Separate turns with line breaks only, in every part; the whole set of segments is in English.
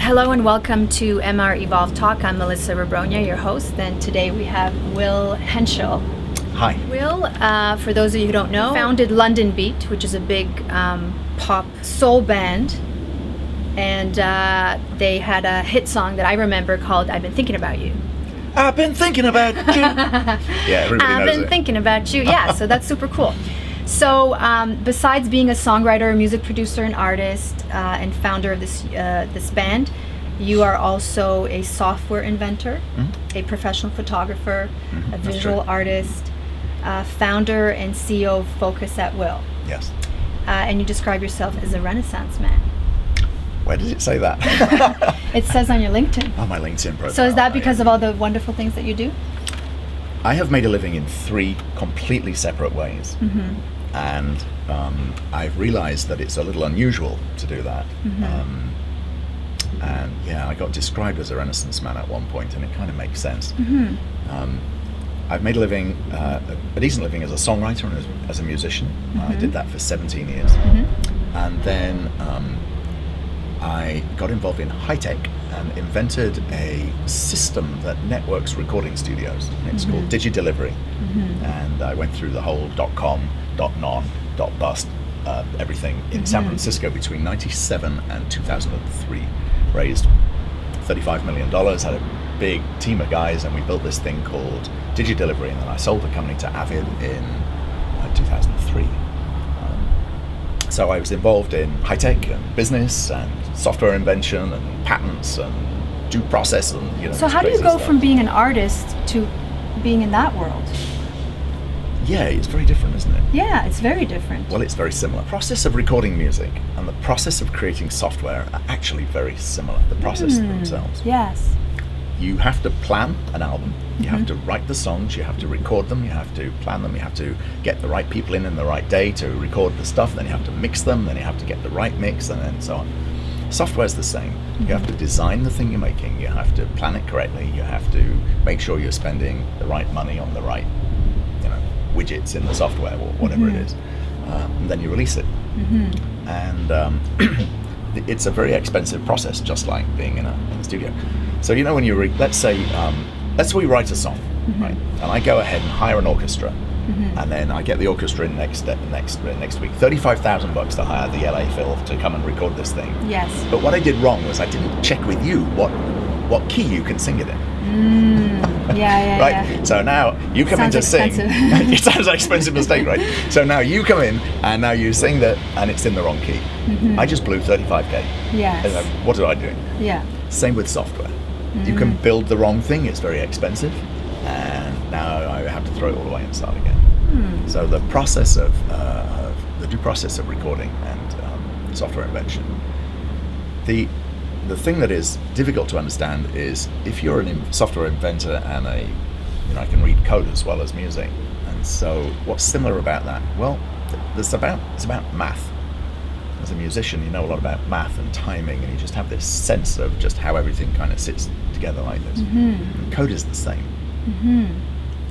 Hello and welcome to EMAR EVOLVE TALK. I'm Melissa Rebronja, your host, and today we have Will Henshall.
Hi.
Will, for those of you who don't know, founded Londonbeat, which is a big pop soul band, and they had a hit song that I remember called I've Been Thinking About You.
I've been thinking about you. Yeah, everybody knows
I've been
it.
thinking about you. Yeah, so that's super cool. So besides being a songwriter, a music producer, and artist, and founder of this band, you are also a software inventor, a professional photographer, a visual artist, founder and CEO of Focus at Will.
Yes.
And you describe yourself as a Renaissance man.
Where did it say that?
It says on your LinkedIn.
On my LinkedIn profile.
So is that because of all the wonderful things that you do?
I have made a living in three completely separate ways. And I've realized that it's a little unusual to do that. And yeah, I got described as a Renaissance man at one point, and it kind of makes sense. I've made a living, a decent living as a songwriter and as a musician. I did that for 17 years. And then I got involved in high tech and invented a system that networks recording studios. It's called DigiDelivery. And I went through the whole .com, .non, .bust, everything in San Francisco between 97 and 2003. Raised $35 million, had a big team of guys, and we built this thing called DigiDelivery, and then I sold the company to Avid in 2003. So I was involved in high tech and business and software invention and patents and due process and
So how do you go from being an artist to being in that world?
Yeah, it's very different, isn't it?
Yeah, it's very different.
Well, it's very similar. The process of recording music and the process of creating software are actually very similar, the process themselves.
Yes.
You have to plan an album, you have to write the songs, you have to record them, you have to plan them, you have to get the right people in the right day to record the stuff, then you have to mix them, then you have to get the right mix, and then so on. Software's the same. You have to design the thing you're making, you have to plan it correctly, you have to make sure you're spending the right money on the right widgets in the software or whatever it is, and then you release it. And it's a very expensive process, just like being in a studio. So when you let's say we write a song, right? And I go ahead and hire an orchestra, and then I get the orchestra in next week. $35,000 to hire the LA Phil to come and record this thing.
Yes.
But what I did wrong was I didn't check with you what key you can sing it in.
Yeah,
right?
Yeah.
So now you come in to sing. It sounds like an expensive mistake, right? So now you come in and now you sing that, and it's in the wrong key. I just blew $35K.
Yes.
And what did I do?
Yeah.
Same with software. You can build the wrong thing, it's very expensive, and now I have to throw it all away and start again. So the process of the due process of recording and software invention, the thing that is difficult to understand is if you're a software inventor and I can read code as well as music, and so what's similar about that? Well, it's about math. As a musician, you know a lot about math and timing, and you just have this sense of just how everything kind of sits together like this. And code is the same.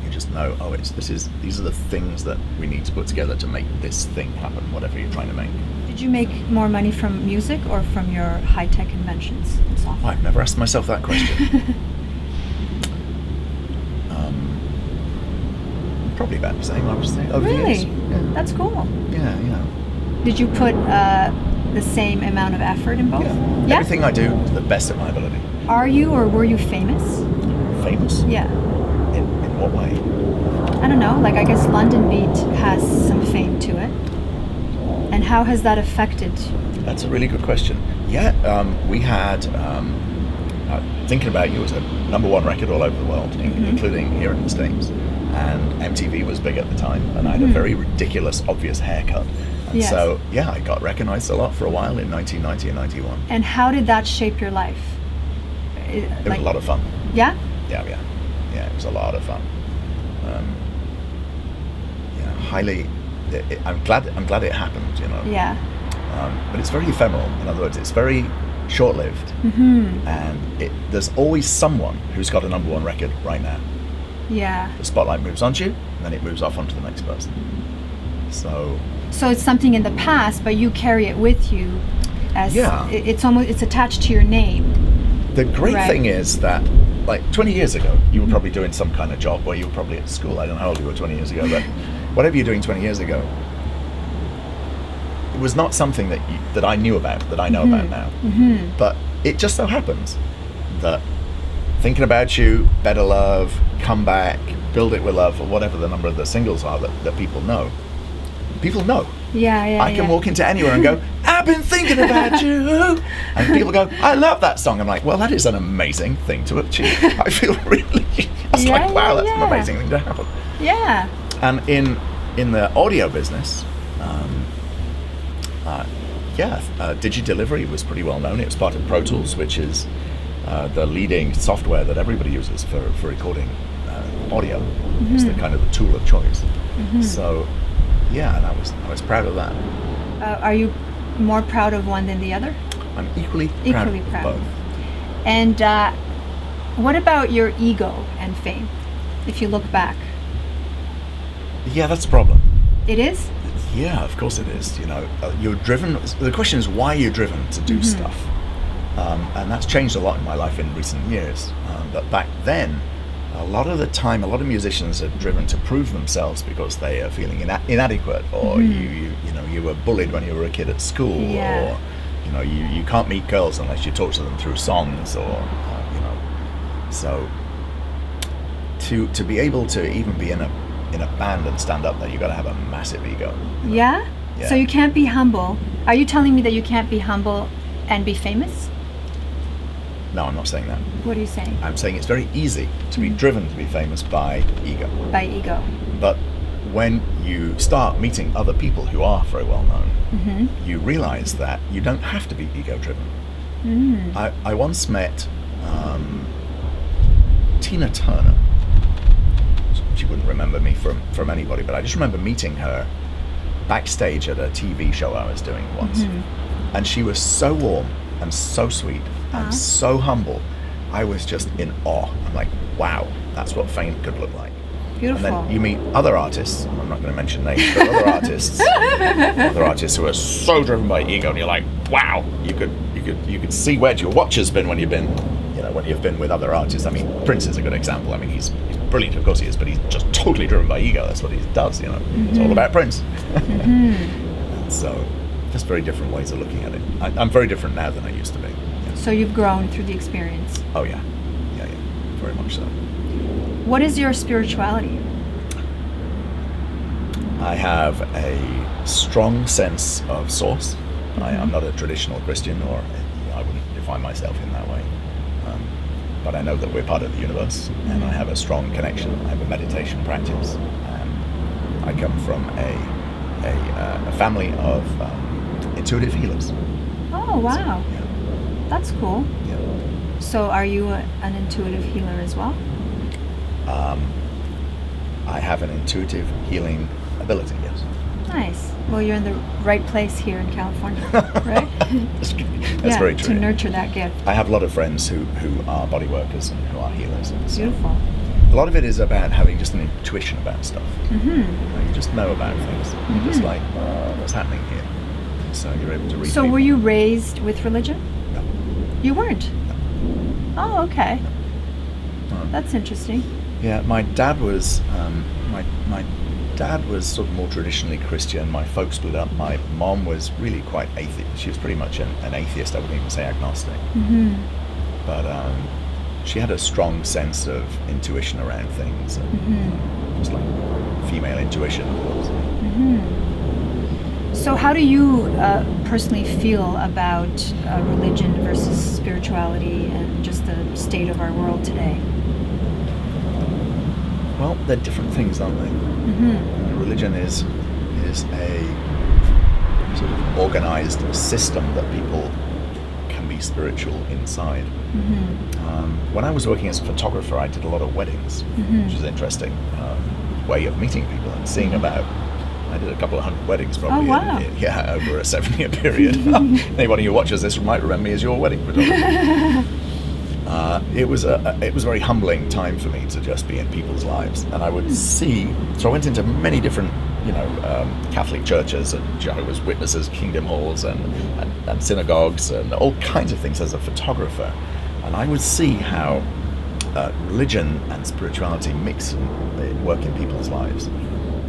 You just know, these are the things that we need to put together to make this thing happen, whatever you're trying to make.
Did you make more money from music or from your high-tech inventions and software?
I've never asked myself that question. Probably about the same, I would say, over the years.
Really?
Yeah.
That's cool.
Yeah.
Did you put the same amount of effort in both?
Yeah. Everything I do to the best of my ability.
Are you or were you famous?
Famous?
Yeah.
In what way?
I don't know, like I guess Londonbeat has some fame to it. And how has that affected?
That's a really good question. Yeah, we had, Thinking About You was a #1 record all over the world, including here in the States. And MTV was big at the time, and I had a very ridiculous, obvious haircut. And so, yeah, I got recognized a lot for a while in 1990 and 91. And
how did that shape your life?
It was a lot of fun.
Yeah?
Yeah, it was a lot of fun. Highly, I'm glad it happened,
Yeah.
But it's very ephemeral. In other words, it's very short-lived, and there's always someone who's got a #1 record right now.
Yeah.
The spotlight moves onto you, and then it moves off onto the next person. So
it's something in the past, but you carry it with you as it's attached to your name.
The great
Right.
thing is that, like 20 years ago, you were probably doing some kind of job, or you were probably at school. I don't know how old you were 20 years ago, but whatever you're doing 20 years ago, it was not something that I knew about, that I know about now. But it just so happens that Thinking About You, Better Love, Come Back, Build It With Love, or whatever the number of the singles are that people know. People know.
Yeah.
I can walk into anywhere and go, I've been thinking about you. And people go, I love that song. I'm like, well, that is an amazing thing to achieve. I feel really, it's
Yeah,
like, wow,
yeah,
that's an
yeah.
amazing thing to happen.
Yeah.
And in the audio business, Digi-Delivery was pretty well known. It was part of Pro Tools, which is the leading software that everybody uses for recording audio. It's the kind of the tool of choice. So, yeah, and I was proud of that.
Are you more proud of one than the other?
I'm equally
Equally
proud
proud.
of both.
And what about your ego and fame, if you look back?
Yeah, that's a problem.
It is?
Yeah, of course it is. You know, you're driven. The question is why you're driven to do stuff, and that's changed a lot in my life in recent years. But back then, a lot of the time, a lot of musicians are driven to prove themselves because they are feeling inadequate, or you were bullied when you were a kid at school,
Yeah.
or you can't meet girls unless you talk to them through songs, or so to be able to even be in a band and stand up there, you got to have a massive ego.
Yeah?
Yeah.
So you can't be humble. Are you telling me that you can't be humble and be famous?
No, I'm not saying that.
What are you saying?
I'm saying it's very easy to be driven to be famous by ego.
By ego.
But when you start meeting other people who are very well known, you realize that you don't have to be ego driven. I once met Tina Turner. She wouldn't remember me from anybody, but I just remember meeting her backstage at a TV show I was doing once. And she was so warm and so sweet and so humble. I was just in awe. I'm like, wow, that's what fame could look like.
Beautiful.
And then you meet other artists, I'm not going to mention names, but other artists who are so driven by ego, and you're like, wow, you could see where your watch has been when you've been with other artists. I mean, Prince is a good example. I mean, he's brilliant, of course he is, but he's just totally driven by ego. That's what he does, It's all about Prince. So, just very different ways of looking at it. I'm very different now than I used to be. Yeah.
So you've grown through the experience.
Oh yeah, very much so.
What is your spirituality?
I have a strong sense of source. I'm not a traditional Christian, or I wouldn't define myself in that way. But I know that we're part of the universe, and I have a strong connection. I have a meditation practice, and I come from a family of intuitive healers.
Oh, wow.
So, yeah.
That's cool.
Yeah.
So are you an intuitive healer as well?
I have an intuitive healing ability, yes.
Nice. Well, you're in the right place here in California, right?
That's very true.
To nurture that gift.
I have a lot of friends who are body workers and who are healers. And so
Beautiful.
a lot of it is about having just an intuition about stuff. You just know about things. You're just like, what's happening here? So you're able to read
So
people.
were you raised with religion?
No.
You weren't?
No.
Oh, okay.
No.
That's interesting.
Yeah, my dad was my dad was sort of more traditionally Christian. My folks split up. My mom was really quite atheist. She was pretty much an atheist. I wouldn't even say agnostic. But she had a strong sense of intuition around things, and just like female intuition, of course.
So how do you personally feel about religion versus spirituality and just the state of our world today?
Well, they're different things, aren't they? Religion is a sort of organized system that people can be spiritual inside. When I was working as a photographer, I did a lot of weddings, which is an interesting way of meeting people and seeing about. I did a couple of hundred weddings probably.
Oh, wow.
Over a 7-year period. Anybody who watches this might remember me as your wedding photographer. It was a very humbling time for me to just be in people's lives, and I would see. So I went into many different, Catholic churches and Jehovah's Witnesses, Kingdom halls, and synagogues, and all kinds of things as a photographer. And I would see how religion and spirituality mix and work in people's lives.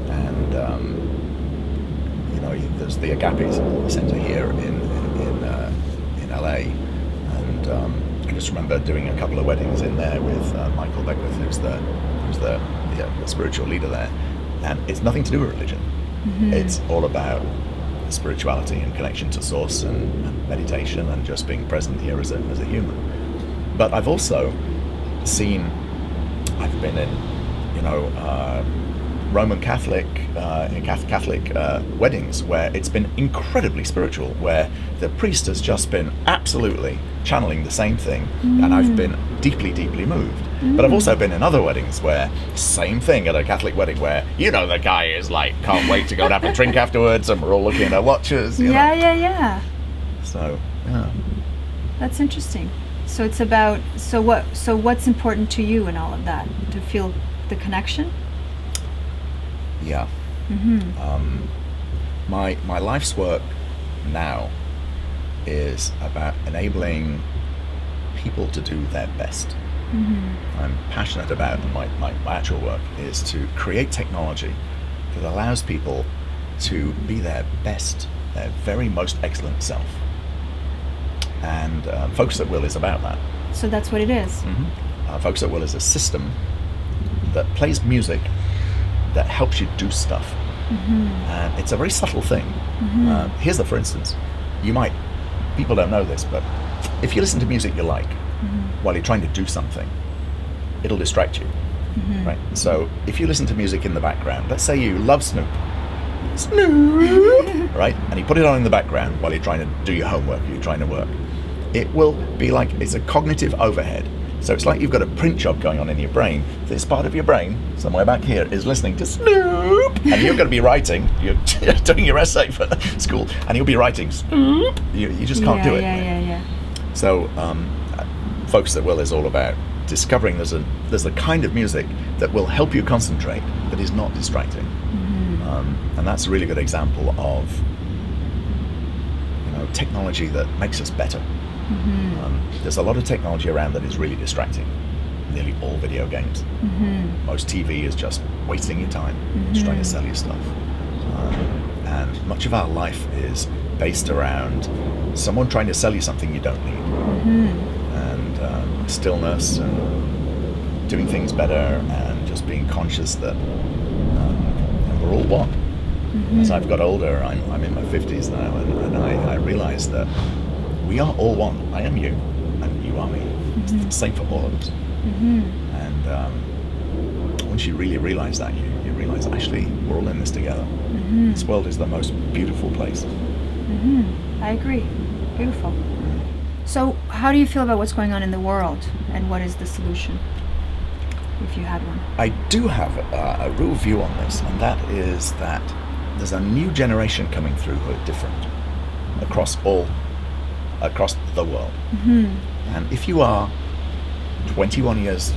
And there's the Agape Center here in LA, and I just remember doing a couple of weddings in there with Michael Beckwith, who's the spiritual leader there. And it's nothing to do with religion. It's all about spirituality and connection to source and meditation and just being present here as a human. But I've also seen, I've been in, Roman Catholic weddings where it's been incredibly spiritual, where the priest has just been absolutely channeling the same thing, and I've been deeply, deeply moved. But I've also been in other weddings where same thing at a Catholic wedding where the guy is like can't wait to go and have a drink afterwards, and we're all looking at our watches.
Yeah.
So yeah,
that's interesting. So it's about what's important to you in all of that, to feel the connection?
Yeah. My life's work now is about enabling people to do their best. I'm passionate about, my actual work is to create technology that allows people to be their best, their very most excellent self. And Focus at Will is about that.
So that's what it is.
Focus at Will is a system that plays music that helps you do stuff. And it's a very subtle thing. Here's for instance, people don't know this, but if you listen to music you like while you're trying to do something, it'll distract you, right? So if you listen to music in the background, let's say you love Snoop, right? And you put it on in the background while you're trying to do your homework, you're trying to work. It will be like, it's a cognitive overhead. So it's like you've got a print job going on in your brain. This part of your brain, somewhere back here, is listening to Snoop, and you're going to be writing. You're doing your essay for school, and you'll be writing Snoop. You just can't do it.
Yeah.
So Focus at Will is all about discovering there's a kind of music that will help you concentrate, but is not distracting. And that's a really good example of technology that makes us better. There's a lot of technology around that is really distracting. Nearly all video games. Most TV is just wasting your time. It's trying to sell you stuff. And much of our life is based around someone trying to sell you something you don't need. And stillness and doing things better and just being conscious that we're all one. As I've got older, I'm in my 50s now, and I realize that we are all one. I am you, and you are me. It's the same for all of us. And once you really realize that, you realize actually we're all in this together. This world is the most beautiful place.
I agree. Beautiful. So how do you feel about what's going on in the world, and what is the solution, if you had one?
I do have a real view on this, and that is that there's a new generation coming through who are different across the world. And if you are 21 years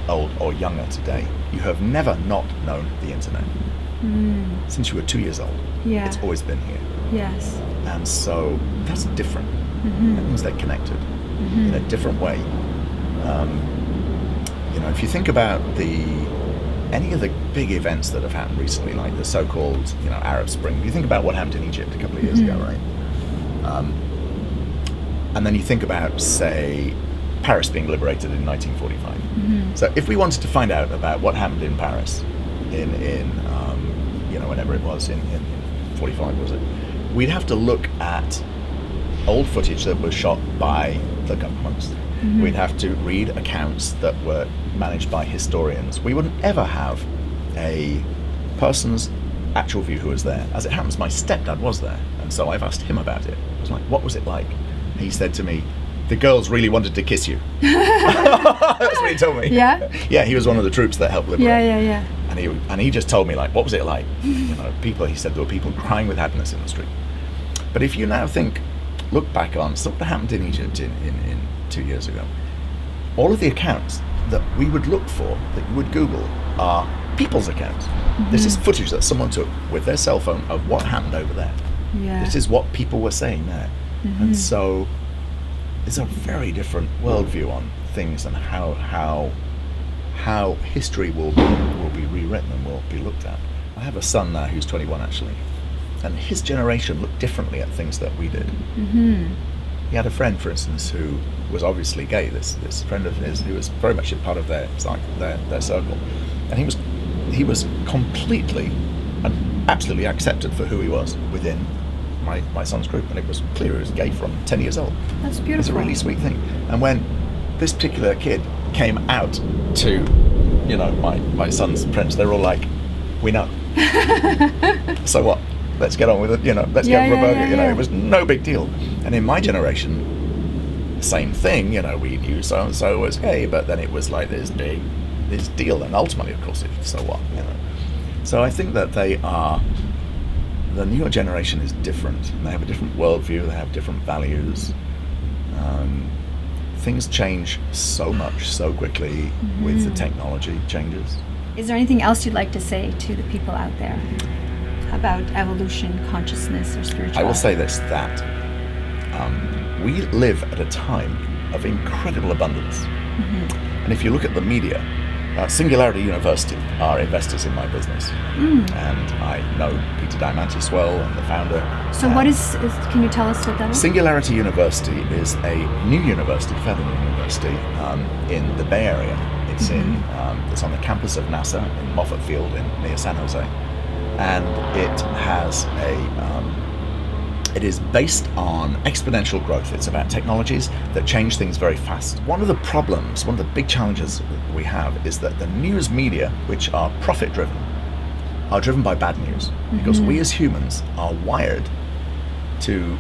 old or younger today, you have never not known the internet. Since you were 2 years old. It's always been here.
Yes.
And so that's different. That means they're connected in a different way. If you think about any of the big events that have happened recently, like the so-called Arab Spring, you think about what happened in Egypt a couple of years ago, right? And then you think about, say, Paris being liberated in 1945. So if we wanted to find out about what happened in Paris in whenever it was, in 45, was it? We'd have to look at old footage that was shot by the governments. We'd have to read accounts that were managed by historians. We wouldn't ever have a person's actual view who was there. As it happens, my stepdad was there, and so I've asked him about it. I was like, what was it like? He said to me, the girls really wanted to kiss you. That's what he told me.
Yeah?
Yeah, he was one of the troops that helped liberate.
Yeah.
And he just told me, like, what was it like? He said there were people crying with happiness in the street. But if you now look back on stuff that happened in Egypt in 2 years ago, all of the accounts that we would look for, that you would Google, are people's accounts. This is footage that someone took with their cell phone of what happened over there.
Yeah.
This is what people were saying there. And so is a very different worldview on things and how history will be rewritten and will be looked at. I have a son now who's 21 actually, and his generation looked differently at things that we did.
Mm-hmm.
He had a friend, for instance, who was obviously gay. This friend of his who was very much a part of their circle, and he was completely and absolutely accepted for who he was within my son's group, and it was clear he was gay from 10 years old.
That's beautiful.
It's a really sweet thing. And when this particular kid came out to, my son's friends, they're all like, "We know." So what? Let's get on with it. Let's go for a burger. It was no big deal. And in my generation, same thing. We knew so and so was gay, but then it was like this deal, and ultimately, of course, so what? So I think that the newer generation is different. They have a different worldview. They have different values. Things change so much, so quickly with the technology changes.
Is there anything else you'd like to say to the people out there about evolution, consciousness, or spirituality?
I will say this, that we live at a time of incredible abundance.
Mm-hmm.
And if you look at the media, Singularity University are investors in my business. And I know Peter Diamandis well, and the founder.
So what can you tell us what that is?
Singularity University is a new university, fairly new university, in the Bay Area. It's it's on the campus of NASA in Moffett Field near San Jose. And it is based on exponential growth. It's about technologies that change things very fast. One of the big challenges that we have is that the news media, which are profit-driven, are driven by bad news. Because we as humans are wired to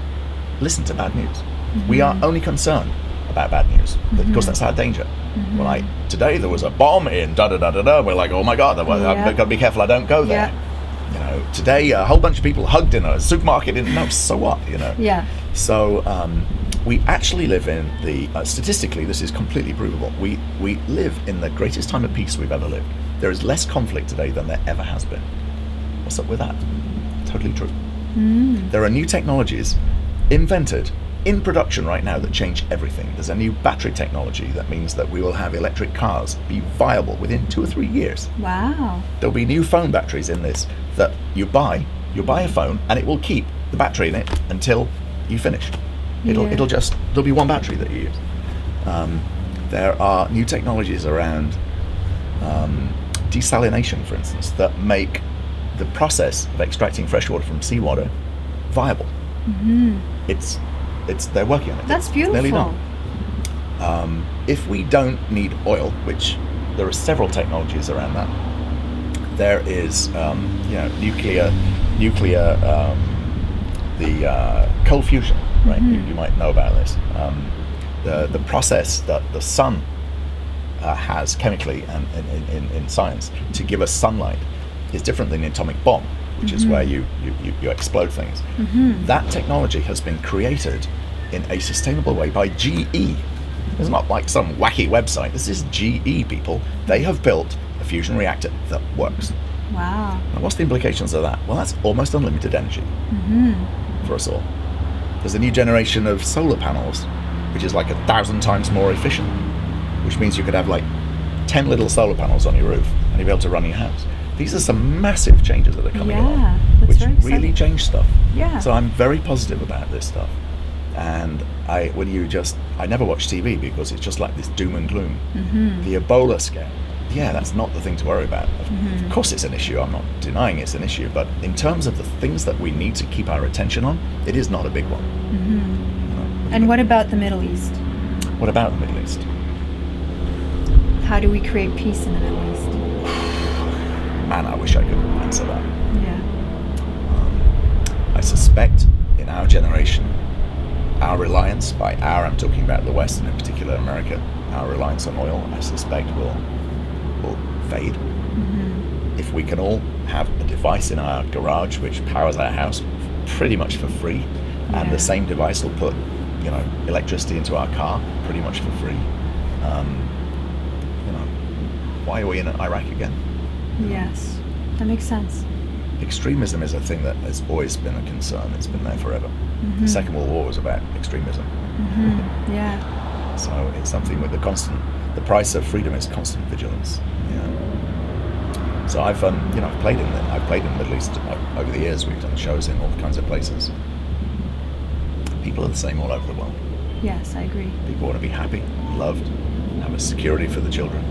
listen to bad news. We are only concerned about bad news, because that's our danger. We're like, today there was a bomb in da-da-da-da-da. We're like, oh my God, I've got to be careful I don't go there. Today a whole bunch of people hugged in a supermarket. No, so what?
Yeah.
So we actually live in statistically, this is completely provable. We live in the greatest time of peace we've ever lived. There is less conflict today than there ever has been. What's up with that? Totally true. There are new technologies invented in production right now that change everything. There's a new battery technology that means that we will have electric cars be viable within 2 or 3 years.
Wow.
There'll be new phone batteries in this that you buy a phone and it will keep the battery in it until you finish. There'll be one battery that you use. There are new technologies around desalination, for instance, that make the process of extracting fresh water from seawater viable. They're working on it.
That's beautiful.
It's nearly done. If we don't need oil, which there are several technologies around that, there is nuclear, the cold fusion, right? You might know about this. The process that the sun has chemically and in science to give us sunlight is different than the atomic bomb, which is where you explode things. That technology has been created in a sustainable way by GE. It's not like some wacky website. This is GE people. They have built a fusion reactor that works.
Wow.
And what's the implications of that? Well, that's almost unlimited energy for us all. There's a new generation of solar panels, which is like 1,000 times more efficient, which means you could have like 10 little solar panels on your roof and you'll be able to run your house. These are some massive changes that are coming along, which really change stuff.
Yeah.
So I'm very positive about this stuff. And I never watch TV because it's just like this doom and gloom. The Ebola scare, that's not the thing to worry about. Of course it's an issue, I'm not denying it's an issue, but in terms of the things that we need to keep our attention on, it is not a big one.
And what about the Middle East?
What about the Middle East?
How do we create peace in the Middle East?
Man, I wish I could answer that.
Yeah.
I suspect in our generation, our reliance, by our, I'm talking about the West and in particular America, our reliance on oil, I suspect will fade. If we can all have a device in our garage which powers our house pretty much for free, and the same device will put, electricity into our car pretty much for free. Why are we in Iraq again?
Yes, that makes sense.
Extremism is a thing that has always been a concern. It's been there forever. The Second World War was about extremism.
Yeah.
So it's something with the price of freedom is constant vigilance. Yeah. So I've I've played in the Middle East over the years. We've done shows in all kinds of places. People are the same all over the world.
Yes, I agree.
People want to be happy, loved, have a security for the children.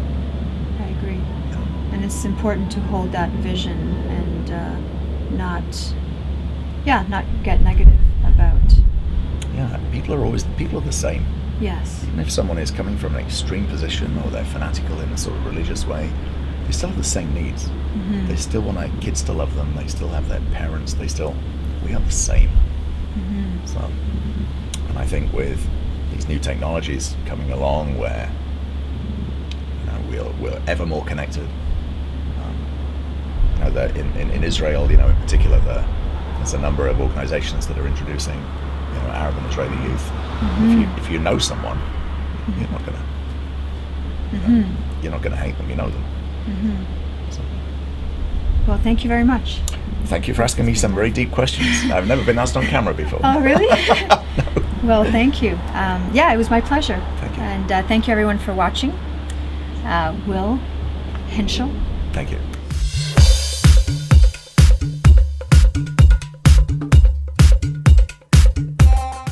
I agree.
Yeah.
And it's important to hold that vision and not get negative about.
Yeah, people are the same.
Yes.
Even if someone is coming from an extreme position or they're fanatical in a sort of religious way, they still have the same needs. They still want their kids to love them. They still have their parents. We are the same. So, and I think with these new technologies coming along, where we're ever more connected. In Israel, in particular, there's a number of organisations that are introducing, Arab and Israeli youth. If you know someone, you're not gonna hate them. You know them. So,
Well, thank you very much.
thank you for asking me some very deep questions. I've never been asked on camera before.
Oh, really? Well, thank you. It was my pleasure.
Thank you.
And thank you everyone for watching. Will Henshall.
Thank you.